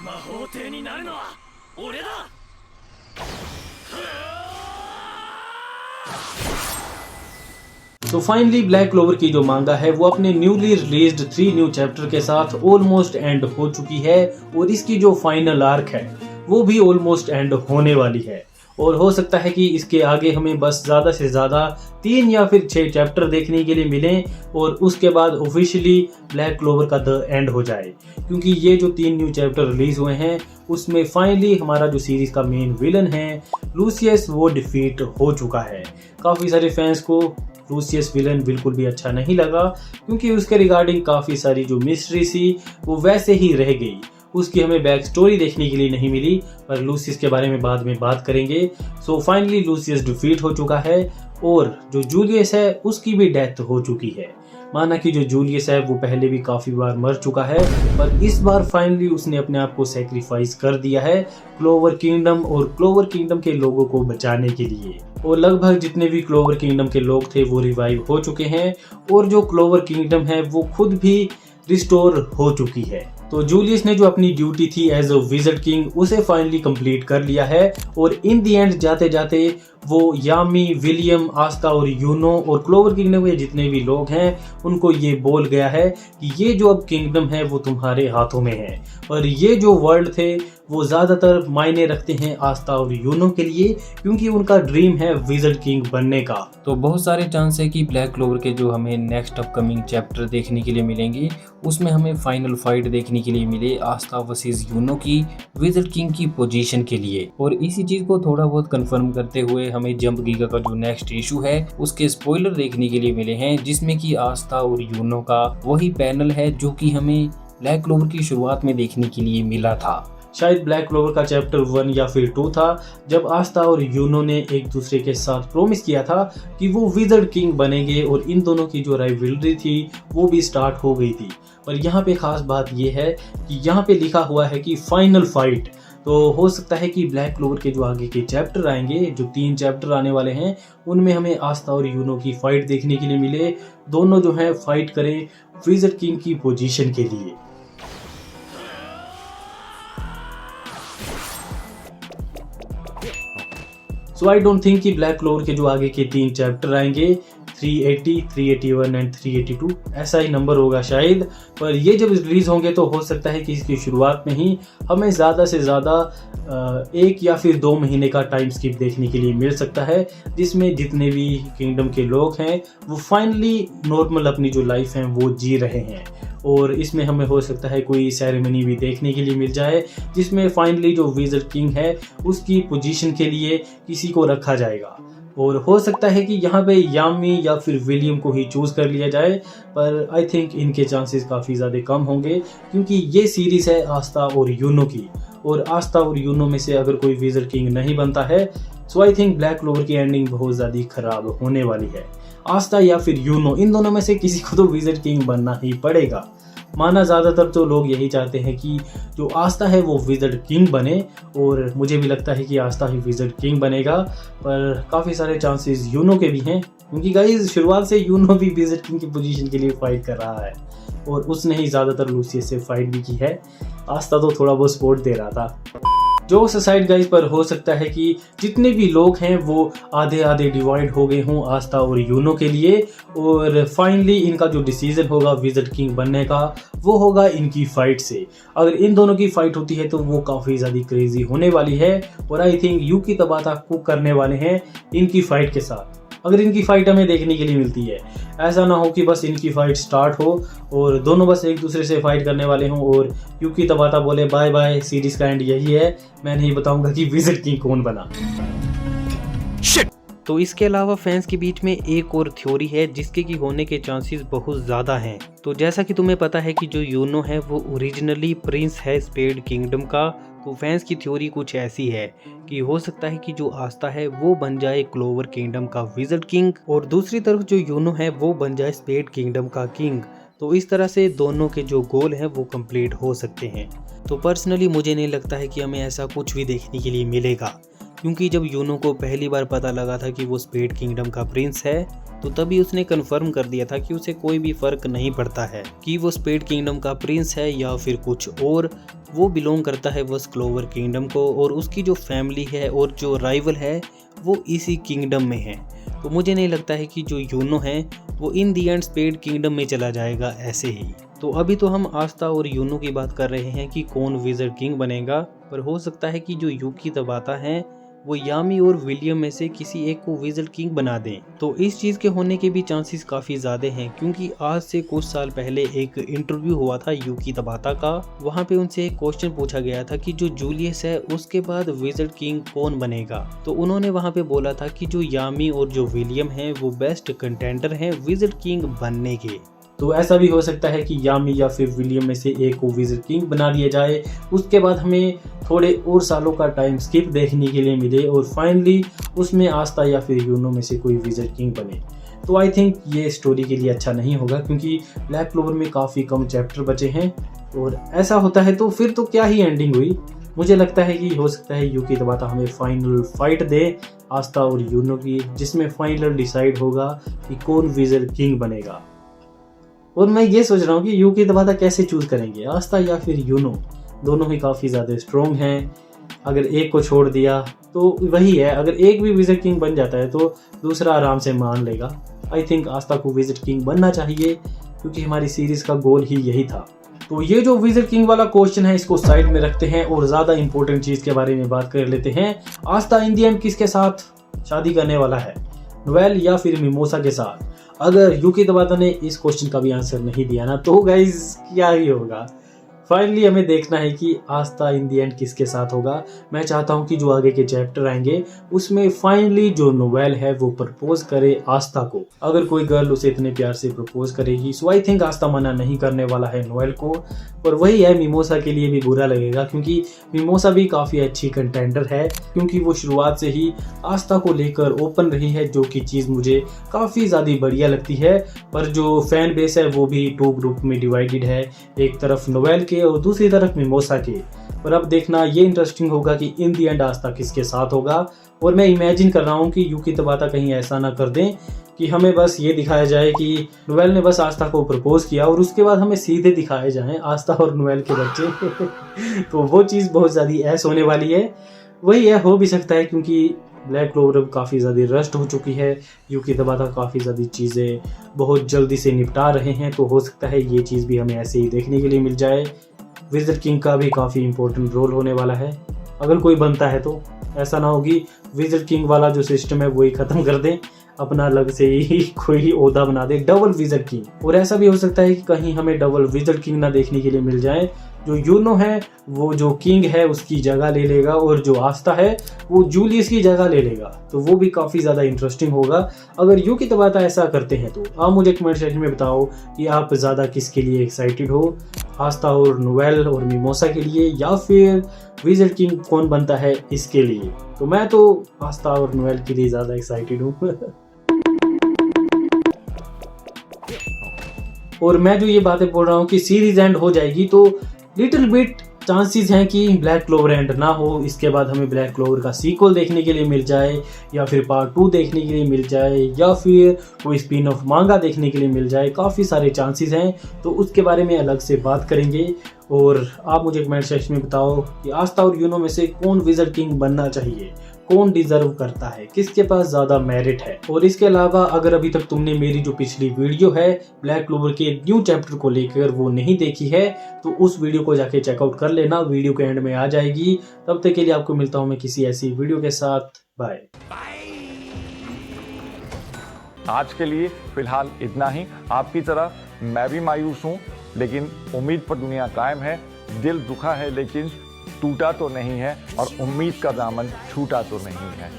魔法帝になるのは俺だ。 तो finally black clover की जो मांगा है वो अपने न्यूली रिलीज्ड 3 न्यू चैप्टर के साथ ऑलमोस्ट एंड हो चुकी है और इसकी जो फाइनल आर्क है वो भी ऑलमोस्ट एंड होने वाली है और हो सकता है कि इसके आगे हमें बस ज़्यादा से ज़्यादा 3 या फिर 6 चैप्टर देखने के लिए मिलें और उसके बाद ऑफिशियली ब्लैक क्लोवर का द एंड हो जाए, क्योंकि ये जो 3 न्यू चैप्टर रिलीज हुए हैं उसमें फाइनली हमारा जो सीरीज का मेन विलन है लूसियस वो डिफीट हो चुका है। काफ़ी सारे फैंस को लूसियस विलन बिल्कुल भी अच्छा नहीं लगा, क्योंकि उसके रिगार्डिंग काफ़ी सारी जो मिस्ट्री थी वो वैसे ही रह गई, उसकी हमें बैक स्टोरी देखने के लिए नहीं मिली। पर लूसियस के बारे में बाद में बात करेंगे। सो फाइनली लूसियस डिफीट हो चुका है और जो जूलियस है उसकी भी डेथ हो चुकी है। माना कि जो जूलियस है वो पहले भी काफ़ी बार मर चुका है, पर इस बार फाइनली उसने अपने आप को सेक्रीफाइस कर दिया है क्लोवर किंगडम और क्लोवर किंगडम के लोगों को बचाने के लिए। और लगभग जितने भी क्लोवर किंगडम के लोग थे वो रिवाइव हो चुके हैं और जो क्लोवर किंगडम है वो खुद भी रिस्टोर हो चुकी है। तो जूलियस ने जो अपनी ड्यूटी थी एज अ विज़र्ड किंग उसे फाइनली कंप्लीट कर लिया है और इन दी एंड जाते जाते वो यामी, विलियम, आस्था और यूनो और क्लोवर किंगडम के जितने भी लोग हैं उनको ये बोल गया है कि ये जो अब किंगडम है वो तुम्हारे हाथों में है। और ये जो वर्ल्ड थे वो ज़्यादातर मायने रखते हैं आस्था और यूनो के लिए, क्योंकि उनका ड्रीम है विज़र्ड किंग बनने का। तो बहुत सारे चांस है कि ब्लैक क्लोवर के जो हमें नेक्स्ट अपकमिंग चैप्टर देखने के लिए मिलेंगे उसमें हमें फाइनल फाइट देखने के लिए मिले आस्था वर्सेस यूनो की विज़र्ड किंग की पोजीशन के लिए। और इसी चीज़ को थोड़ा बहुत कंफर्म करते हुए हमें जंप गीगा का जो नेक्स्ट इशू है उसके स्पॉइलर देखने के लिए मिले हैं, जिसमें कि आस्था और यूनो का वही पैनल है जो कि हमें ब्लैक क्लोवर की शुरुआत में देखने के लिए मिला था। शायद ब्लैक क्लोवर का चैप्टर 1 या फिर 2 था, जब आस्था और यूनो ने एक दूसरे के साथ प्रॉमिस किया था कि वो विज़र्ड किंग बनेंगे और इन दोनों की जो राइवलरी थी वो भी स्टार्ट हो गई थी। पर यहाँ पे खास बात ये है कि यहाँ पे लिखा हुआ है कि फाइनल फाइट। तो हो सकता है कि ब्लैक क्लोवर के जो आगे के चैप्टर आएंगे, जो 3 चैप्टर आने वाले हैं, उनमें हमें आस्था और यूनो की फाइट देखने के लिए मिले। दोनों जो है फाइट करें विज़र्ड किंग की पोजीशन के लिए। सो आई डोंट थिंक कि ब्लैक क्लोवर के जो आगे के 3 चैप्टर आएंगे 380, 381 एंड 382 ऐसा ही नंबर होगा शायद। पर ये जब रिलीज होंगे तो हो सकता है कि इसकी शुरुआत में ही हमें ज़्यादा से ज़्यादा 1 या फिर 2 महीने का टाइम स्किप देखने के लिए मिल सकता है, जिसमें जितने भी किंगडम के लोग हैं वो फाइनली नॉर्मल अपनी जो लाइफ है वो जी रहे हैं। और इसमें हमें हो सकता है कोई सेरेमनी भी देखने के लिए मिल जाए, जिसमें फाइनली जो विज़र्ड किंग है उसकी पोजीशन के लिए किसी को रखा जाएगा। और हो सकता है कि यहाँ पे यामी या फिर विलियम को ही चूज़ कर लिया जाए, पर आई थिंक इनके चांसेस काफ़ी ज़्यादा कम होंगे, क्योंकि ये सीरीज़ है आस्था और यूनो की, और आस्था और यूनो में से अगर कोई विज़र्ड किंग नहीं बनता है सो आई थिंक ब्लैक क्लोवर की एंडिंग बहुत ज़्यादा ख़राब होने वाली है। आस्था या फिर यूनो, इन दोनों में से किसी को तो विज़र्ड किंग बनना ही पड़ेगा। माना ज़्यादातर तो लोग यही चाहते हैं कि जो आस्था है वो विज़र्ड किंग बने, और मुझे भी लगता है कि आस्था ही विज़र्ड किंग बनेगा। पर काफ़ी सारे चांसेस यूनो के भी हैं, क्योंकि गाइस शुरुआत से यूनो भी विज़र्ड किंग की पोजीशन के लिए फाइट कर रहा है और उसने ही ज़्यादातर लूसियस से फाइट भी की है। आस्था तो थोड़ा बहुत सपोर्ट दे रहा था। जोक्स असाइड गाइस, पर हो सकता है कि जितने भी लोग हैं वो आधे आधे डिवाइड हो गए हों आस्था और यूनो के लिए, और फाइनली इनका जो डिसीजन होगा विज़र्ड किंग बनने का वो होगा इनकी फाइट से। अगर इन दोनों की फाइट होती है तो वो काफ़ी ज़्यादा क्रेजी होने वाली है, और आई थिंक युकी तबाता कुक करने वाले हैं इनकी फाइट के साथ। अगर इनकी फाइट हमें देखने के लिए मिलती है, ऐसा ना हो कि बस इनकी फाइट स्टार्ट हो और दोनों बस एक दूसरे से फाइट करने वाले हों और युकी तबाता बोले बाय बाय, सीरीज का एंड यही है, मैं नहीं बताऊंगा कि विज़र्ड किंग कौन बना। तो इसके अलावा फैंस के बीच में एक और थ्योरी है जिसके की होने के चांसेस बहुत ज़्यादा हैं। तो जैसा कि तुम्हें पता है कि जो यूनो है वो ओरिजिनली प्रिंस है स्पेड किंगडम का, तो फैंस की थ्योरी कुछ ऐसी है कि हो सकता है कि जो आस्था है वो बन जाए क्लोवर किंगडम का विज़र्ड किंग, और दूसरी तरफ जो यूनो है वो बन जाए स्पेड किंगडम का किंग। तो इस तरह से दोनों के जो गोल हैं वो कंप्लीट हो सकते हैं। तो पर्सनली मुझे नहीं लगता है कि हमें ऐसा कुछ भी देखने के लिए मिलेगा, क्योंकि जब यूनो को पहली बार पता लगा था कि वो स्पेड किंगडम का प्रिंस है तो तभी उसने कंफर्म कर दिया था कि उसे कोई भी फर्क नहीं पड़ता है कि वो स्पेड किंगडम का प्रिंस है या फिर कुछ और, वो बिलोंग करता है बस क्लोवर किंगडम को, और उसकी जो फैमिली है और जो राइवल है वो इसी किंगडम में है। तो मुझे नहीं लगता है कि जो यूनो है वो इन दी एंड स्पेड किंगडम में चला जाएगा ऐसे ही। तो अभी तो हम आस्था और यूनो की बात कर रहे हैं कि कौन विज़र्ड किंग बनेगा, पर हो सकता है कि जो यूकी तबाता है वो यामी और विलियम में से किसी एक को विज़र्ड किंग बना दें। तो इस चीज़ के होने के भी चांसेस काफ़ी ज़्यादा हैं, क्योंकि आज से कुछ साल पहले एक इंटरव्यू हुआ था यूकी तबाता का। वहाँ पे उनसे एक क्वेश्चन पूछा गया था कि जो जूलियस है उसके बाद विज़र्ड किंग कौन बनेगा। तो उन्होंने वहाँ पे बोला था कि जो यामी और जो विलियम हैं वो बेस्ट कंटेंडर हैं विज़र्ड किंग बनने के। तो ऐसा भी हो सकता है कि यामी या फिर विलियम में से एक को विज़र्ड किंग बना दिया जाए, उसके बाद हमें थोड़े और सालों का टाइम स्किप देखने के लिए मिले और फाइनली उसमें आस्था या फिर यूनो में से कोई विज़र्ड किंग बने। तो आई थिंक ये स्टोरी के लिए अच्छा नहीं होगा, क्योंकि ब्लैक क्लोवर में काफ़ी कम चैप्टर बचे हैं और ऐसा होता है तो फिर तो क्या ही एंडिंग हुई। मुझे लगता है कि हो सकता है यूकी तबाता हमें फाइनल फाइट दे आस्था और यूनो की, जिसमें फाइनल डिसाइड होगा कि कौन विज़र्ड किंग बनेगा। और मैं ये सोच रहा हूँ कि यूकी तबाता कैसे चूज करेंगे, आस्था या फिर यूनो। दोनों ही काफ़ी ज़्यादा स्ट्रॉन्ग हैं, अगर एक को छोड़ दिया तो वही है, अगर एक भी विज़र्ड किंग बन जाता है तो दूसरा आराम से मान लेगा। आई थिंक आस्था को विज़र्ड किंग बनना चाहिए, क्योंकि हमारी सीरीज़ का गोल ही यही था। तो ये जो विज़र्ड किंग वाला क्वेश्चन है इसको साइड में रखते हैं और ज़्यादा इंपॉर्टेंट चीज़ के बारे में बात कर लेते हैं। आस्था इन दी एंड किसके साथ शादी करने वाला है, नोएल या फिर मिमोसा के साथ? अगर यूकी तबाता ने इस क्वेश्चन का भी आंसर नहीं दिया ना तो गाइज क्या ही होगा। फाइनली हमें देखना है कि आस्था इन दी एंड किसके साथ होगा। मैं चाहता हूं कि जो आगे के चैप्टर आएंगे उसमें फाइनली जो नोवेल है वो प्रपोज करे आस्था को। अगर कोई गर्ल उसे इतने प्यार से प्रपोज करेगी सो आई थिंक आस्था मना नहीं करने वाला है नोवेल को। और वही है, मिमोसा के लिए भी बुरा लगेगा, क्योंकि मिमोसा भी काफ़ी अच्छी कंटेंडर है, क्योंकि वो शुरुआत से ही आस्था को लेकर ओपन रही है, जो कि चीज़ मुझे काफ़ी ज़्यादा बढ़िया लगती है। पर जो फैन बेस है वो भी 2 ग्रुप में डिवाइडेड है, एक तरफ नोवेल के और दूसरी तरफ मिमोसा के। पर अब देखना ये इंटरेस्टिंग होगा कि इन दी एंड आस्था किसके साथ होगा। और मैं इमेजिन कर रहा हूँ कि यूकी तबाता कहीं ऐसा ना कर दें कि हमें बस ये दिखाया जाए कि नोवेल ने बस आस्था को प्रपोज किया और उसके बाद हमें सीधे दिखाए जाएं आस्था और नोवेल के बच्चे। तो वो चीज़ बहुत ज़्यादा ऐस होने वाली है। वही है, हो भी सकता है, क्योंकि ब्लैक क्लोवर अब काफ़ी ज़्यादा रस्ट हो चुकी है, यूकी तबाता काफ़ी ज़्यादा चीज़ें बहुत जल्दी से निपटा रहे हैं, तो हो सकता है ये चीज़ भी हमें ऐसे ही देखने के लिए मिल जाए। विज़र्ड किंग का भी काफ़ी इंपॉर्टेंट रोल होने वाला है, अगर कोई बनता है तो। ऐसा ना होगी विज़र्ड किंग वाला जो सिस्टम है वही ख़त्म कर दें, अपना अलग से ही कोई ओहदा बना दे, डबल विज़र्ड किंग। और ऐसा भी हो सकता है कि कहीं हमें डबल विज़र्ड किंग ना देखने के लिए मिल जाए, जो यूनो है वो जो किंग है उसकी जगह ले लेगा और जो आस्था है वो जूलियस की जगह ले लेगा। तो वो भी काफ़ी ज़्यादा इंटरेस्टिंग होगा अगर यूकी तबाता ऐसा करते हैं। तो आप मुझे कमेंट सेक्शन में बताओ कि आप ज़्यादा किसके लिए एक्साइटेड हो, आस्था और नोवेल और मिमोसा के लिए, या फिर विज़र्ड किंग कौन बनता है इसके लिए। तो मैं तो आस्था और नोवेल के लिए ज़्यादा एक्साइटेड हूँ। और मैं जो ये बातें बोल रहा हूँ कि सीरीज एंड हो जाएगी, तो लिटिल बिट चांसेस हैं कि ब्लैक क्लोवर एंड ना हो, इसके बाद हमें ब्लैक क्लोवर का सीक्वल देखने के लिए मिल जाए, या फिर पार्ट 2 देखने के लिए मिल जाए, या फिर कोई स्पिन ऑफ मांगा देखने के लिए मिल जाए। काफ़ी सारे चांसेस हैं, तो उसके बारे में अलग से बात करेंगे। और आप मुझे कमेंट सेक्शन में बताओ कि आस्था और यूनो में से कौन विज़र्ड किंग बनना चाहिए, कौन डिजर्व करता है, किसके पास ज़्यादा मेरिट है। और इसके अलावा अगर अभी तक तुमने मेरी जो पिछली वीडियो है ब्लैक क्लोवर के न्यू चैप्टर को लेकर वो नहीं देखी है, तो उस वीडियो को जाके चेकआउट कर लेना, वीडियो के एंड में आ जाएगी। तब तक के लिए आपको मिलता हूँ मैं किसी ऐसी वीडियो के साथ। बाय। आज के लिए फिलहाल इतना ही। आपकी तरह मैं भी मायूस हूँ, लेकिन उम्मीद पर दुनिया कायम है। दिल दुखा है लेकिन टूटा तो नहीं है, और उम्मीद का दामन छूटा तो नहीं है।